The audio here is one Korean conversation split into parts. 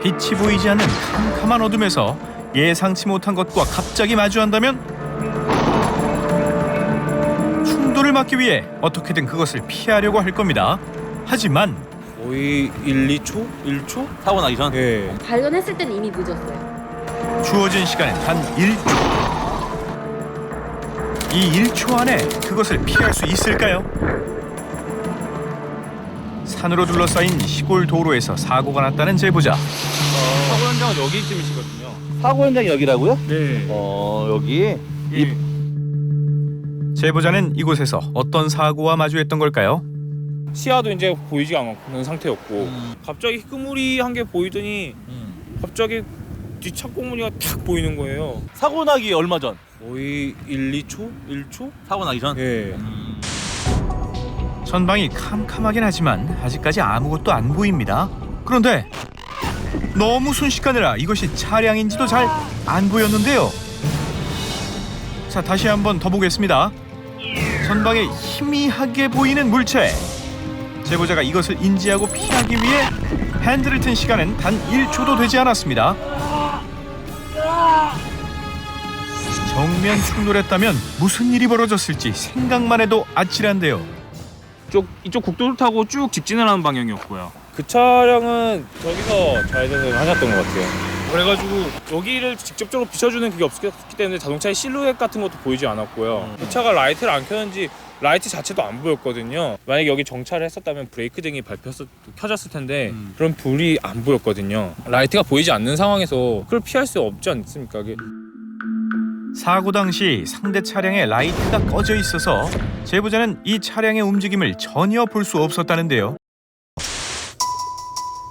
빛이 보이지 않는 캄캄한 어둠에서 예상치 못한 것과 갑자기 마주한다면 충돌을 막기 위해 어떻게든 그것을 피하려고 할 겁니다. 하지만 거의 1, 2초? 1초? 사고 나기 전? 예. 발견했을 때는 이미 늦었어요. 주어진 시간은 단 1초. 이 1초 안에 그것을 피할 수 있을까요? 산으로 둘러싸인 시골 도로에서 사고가 났다는 제보자. 사고 현장은 여기쯤이시거든요. 사고 현장이 여기라고요? 네. 여기? 제보자는 이곳에서 어떤 사고와 마주했던 걸까요? 시야도 이제 보이지 않는 상태였고 갑자기 흐물이한 게 보이더니 갑자기 뒷차고 무늬가 탁 보이는 거예요. 사고 나기 얼마 전? 거의 1, 2초? 1초? 사고 나기 전? 예. 전방이 캄캄하긴 하지만 아직까지 아무것도 안 보입니다. 그런데 너무 순식간이라 이것이 차량인지도 잘 안 보였는데요. 자, 다시 한번 더 보겠습니다. 전방에 희미하게 보이는 물체. 제보자가 이것을 인지하고 피하기 위해 핸들을 튼 시간은 단 1초도 되지 않았습니다. 정면 충돌했다면 무슨 일이 벌어졌을지 생각만 해도 아찔한데요. 이쪽 국도를 타고 쭉 직진을 하는 방향이었고요. 그 차량은 저기서 좌회전을 하셨던 것 같아요. 그래가지고 여기를 직접적으로 비춰주는 그게 없었기 때문에 자동차의 실루엣 같은 것도 보이지 않았고요. 그 차가 라이트를 안 켰는지 라이트 자체도 안 보였거든요. 만약에 여기 정차를 했었다면 브레이크 등이 켜졌을 텐데 그런 불이 안 보였거든요. 라이트가 보이지 않는 상황에서 그걸 피할 수 없지 않습니까? 사고 당시 상대 차량의 라이트가 꺼져 있어서 제보자는 이 차량의 움직임을 전혀 볼 수 없었다는데요.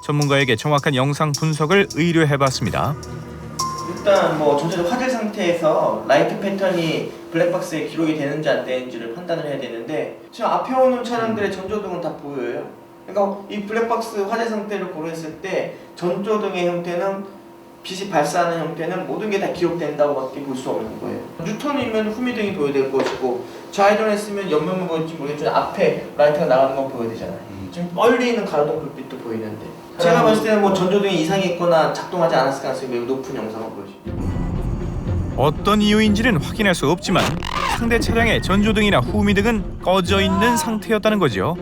전문가에게 정확한 영상 분석을 의뢰해봤습니다. 일단 전체적 화질 상태에서 라이트 패턴이 블랙박스에 기록이 되는지 안 되는지를 판단을 해야 되는데 지금 앞에 오는 차량들의 전조등은 다 보여요. 그러니까 이 블랙박스 화질 상태를 고려했을 때 전조등의 형태는 빛이 발사하는 형태는 모든 게 다 기록된다고밖에 볼 수 없는 거예요. 뉴턴이면 후미등이 보여야 될 것이고 좌회전했으면 옆면만 보일지 모르겠지만 앞에 라이트가 나가는 건 보여야 되잖아요. 지금 멀리 있는 가로등 불빛도 보이는데 제가 봤을 때는 전조등이 이상이 있거나 작동하지 않았을 가능성이 매우 높은 영상을 보여줍니다. 어떤 이유인지는 확인할 수 없지만 상대 차량의 전조등이나 후미등은 꺼져 있는 상태였다는 거죠.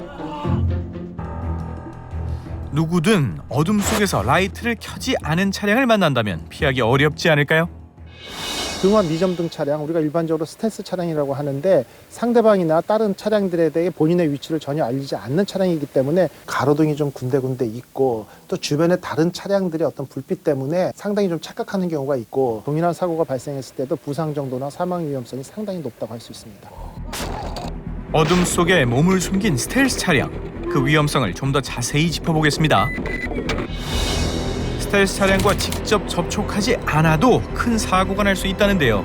누구든 어둠 속에서 라이트를 켜지 않은 차량을 만난다면 피하기 어렵지 않을까요? 등화 미점등 차량, 우리가 일반적으로 스텔스 차량이라고 하는데 상대방이나 다른 차량들에 대해 본인의 위치를 전혀 알리지 않는 차량이기 때문에 가로등이 좀 군데군데 있고 또 주변에 다른 차량들의 어떤 불빛 때문에 상당히 좀 착각하는 경우가 있고 동일한 사고가 발생했을 때도 부상 정도나 사망 위험성이 상당히 높다고 할 수 있습니다. 어둠 속에 몸을 숨긴 스텔스 차량, 그 위험성을 좀 더 자세히 짚어보겠습니다. 스텔스 차량과 직접 접촉하지 않아도 큰 사고가 날 수 있다는데요.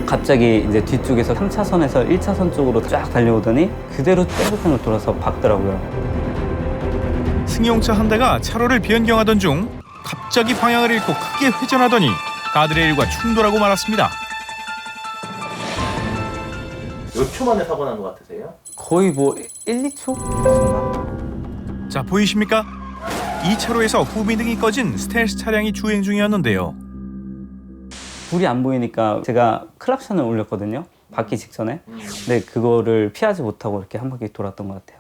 갑자기 이제 뒤쪽에서 3차선에서 1차선 쪽으로 쫙 달려오더니 그대로 뺑뺑을 돌아서 박더라고요. 승용차 한 대가 차로를 변경하던 중 갑자기 방향을 잃고 크게 회전하더니 가드레일과 충돌하고 말았습니다. 몇 초 만에 사고 난 것 같으세요? 거의 1, 2초? 자, 보이십니까? 이 차로에서 후미등이 꺼진 스텔스 차량이 주행 중이었는데요. 불이 안 보이니까 제가 클락션을 울렸거든요. 받기 직전에. 근데 그거를 피하지 못하고 이렇게 한 바퀴 돌았던 것 같아요.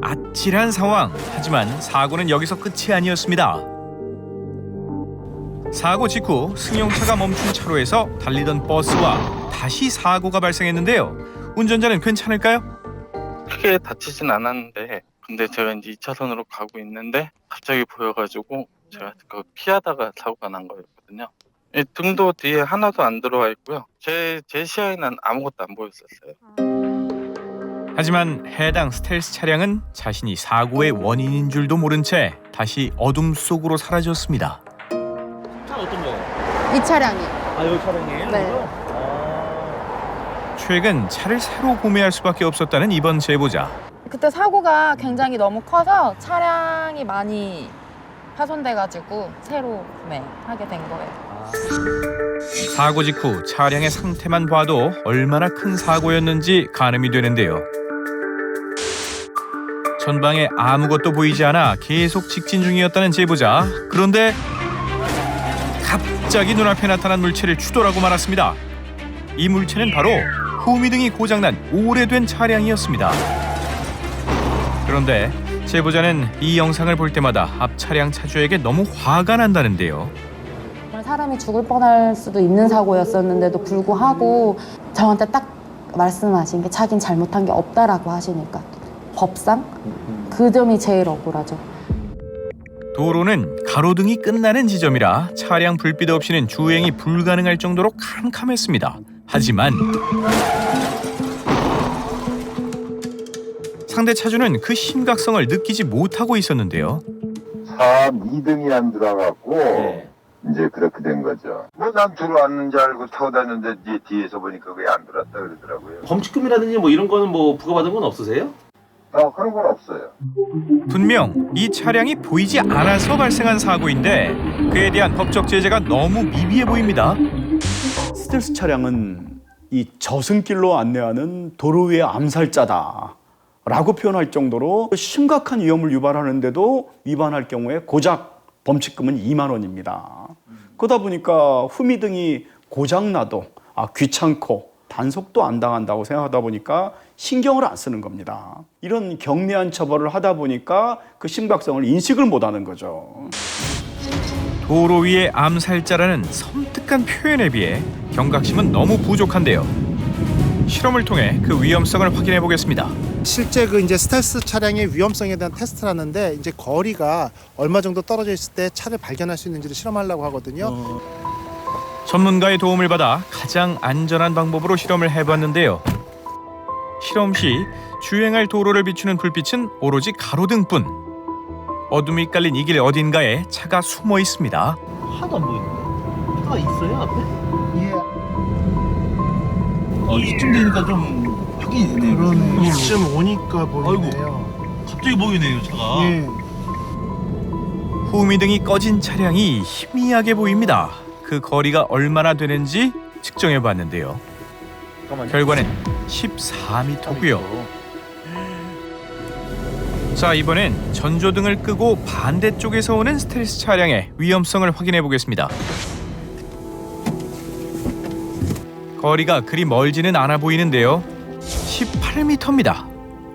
아찔한 상황. 하지만 사고는 여기서 끝이 아니었습니다. 사고 직후 승용차가 멈춘 차로에서 달리던 버스와 다시 사고가 발생했는데요. 운전자는 괜찮을까요? 크게 다치진 않았는데 근데 제가 이제 2차선으로 가고 있는데 갑자기 보여가지고 제가 그거 피하다가 사고가 난 거였거든요. 등도 뒤에 하나도 안 들어와 있고요. 제 시야에는 아무것도 안 보였었어요. 하지만 해당 스텔스 차량은 자신이 사고의 원인인 줄도 모른 채 다시 어둠 속으로 사라졌습니다. 차는 어떤 거예요? 이 차량이. 여기 차량이에요? 네. 최근 차를 새로 구매할 수밖에 없었다는 이번 제보자. 그때 사고가 굉장히 너무 커서 차량이 많이 파손돼가지고 새로 구매하게 된 거예요. 사고 직후 차량의 상태만 봐도 얼마나 큰 사고였는지 가늠이 되는데요. 전방에 아무것도 보이지 않아 계속 직진 중이었다는 제보자. 그런데 갑자기 눈앞에 나타난 물체를 추돌하고 말았습니다. 이 물체는 바로 후미등이 고장난 오래된 차량이었습니다. 그런데 제보자는 이 영상을 볼 때마다 앞 차량 차주에게 너무 화가 난다는데요. 정말 사람이 죽을 뻔할 수도 있는 사고였었는데도 불구하고 저한테 딱 말씀하신 게 자긴 잘못한 게 없다라고 하시니까 법상 그 점이 제일 억울하죠. 도로는 가로등이 끝나는 지점이라 차량 불빛 없이는 주행이 불가능할 정도로 캄캄했습니다. 하지만 상대 차주는 그 심각성을 느끼지 못하고 있었는데요. 2등이 안 들어갔고 네. 이제 그렇게 된 거죠. 뭐 난 들어왔는 줄 알고 타고 다녔는데 뒤에서 보니까 그게 안 들어왔다 그러더라고요. 범칙금이라든지 뭐 이런 거는 뭐 부과받은 건 없으세요? 그런 건 없어요. 분명 이 차량이 보이지 않아서 발생한 사고인데 그에 대한 법적 제재가 너무 미비해 보입니다. 스텔스 차량은 이 저승길로 안내하는 도로 위의 암살자다 라고 표현할 정도로 심각한 위험을 유발하는데도 위반할 경우에 고작 범칙금은 2만 원입니다. 그러다 보니까 후미등이 고장나도 귀찮고 단속도 안 당한다고 생각하다 보니까 신경을 안 쓰는 겁니다. 이런 경미한 처벌을 하다 보니까 그 심각성을 인식을 못하는 거죠. 도로 위의 암살자라는 섬뜩한 표현에 비해 경각심은 너무 부족한데요. 실험을 통해 그 위험성을 확인해 보겠습니다. 실제 그 이제 스텔스 차량의 위험성에 대한 테스트를 하는데 이제 거리가 얼마 정도 떨어져 있을 때 차를 발견할 수 있는지를 실험하려고 하거든요. 전문가의 도움을 받아 가장 안전한 방법으로 실험을 해봤는데요. 실험 시 주행할 도로를 비추는 불빛은 오로지 가로등뿐. 어둠이 깔린 이 길 어딘가에 차가 숨어 있습니다. 하나도 안 보이는데. 차가 있어요 앞에? 예. 이쯤 되니까 좀 확인이 되네요. 그러네. 이쯤 오니까 보이네요. 갑자기 보이네요 차가. 예. 후미등이 꺼진 차량이 희미하게 보입니다. 그 거리가 얼마나 되는지 측정해 봤는데요. 결과는 14m고요. 자, 이번엔 전조등을 끄고 반대쪽에서 오는 스텔스 차량의 위험성을 확인해 보겠습니다. 거리가 그리 멀지는 않아 보이는데요. 18m입니다.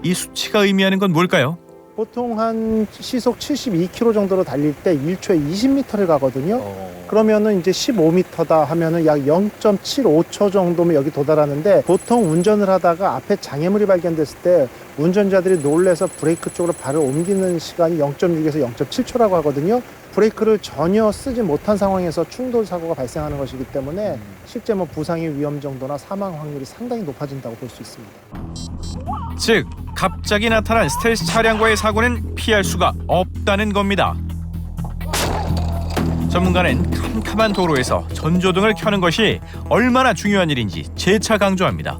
이 수치가 의미하는 건 뭘까요? 보통 한 시속 72km 정도로 달릴 때 1초에 20m를 가거든요. 그러면은 이제 15m다 하면은 약 0.75초 정도면 여기 도달하는데 보통 운전을 하다가 앞에 장애물이 발견됐을 때 운전자들이 놀래서 브레이크 쪽으로 발을 옮기는 시간이 0.6에서 0.7초라고 하거든요. 브레이크를 전혀 쓰지 못한 상황에서 충돌 사고가 발생하는 것이기 때문에 실제 뭐 부상의 위험 정도나 사망 확률이 상당히 높아진다고 볼 수 있습니다. 즉, 갑자기 나타난 스텔스 차량과의 사고는 피할 수가 없다는 겁니다. 전문가는 캄캄한 도로에서 전조등을 켜는 것이 얼마나 중요한 일인지 재차 강조합니다.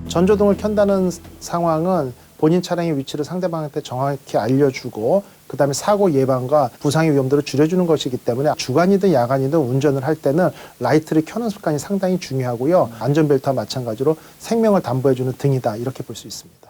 전조등을 켠다는 상황은 본인 차량의 위치를 상대방한테 정확히 알려주고 그다음에 사고 예방과 부상의 위험도를 줄여주는 것이기 때문에 주간이든 야간이든 운전을 할 때는 라이트를 켜는 습관이 상당히 중요하고요. 안전벨트와 마찬가지로 생명을 담보해주는 등이다 이렇게 볼 수 있습니다.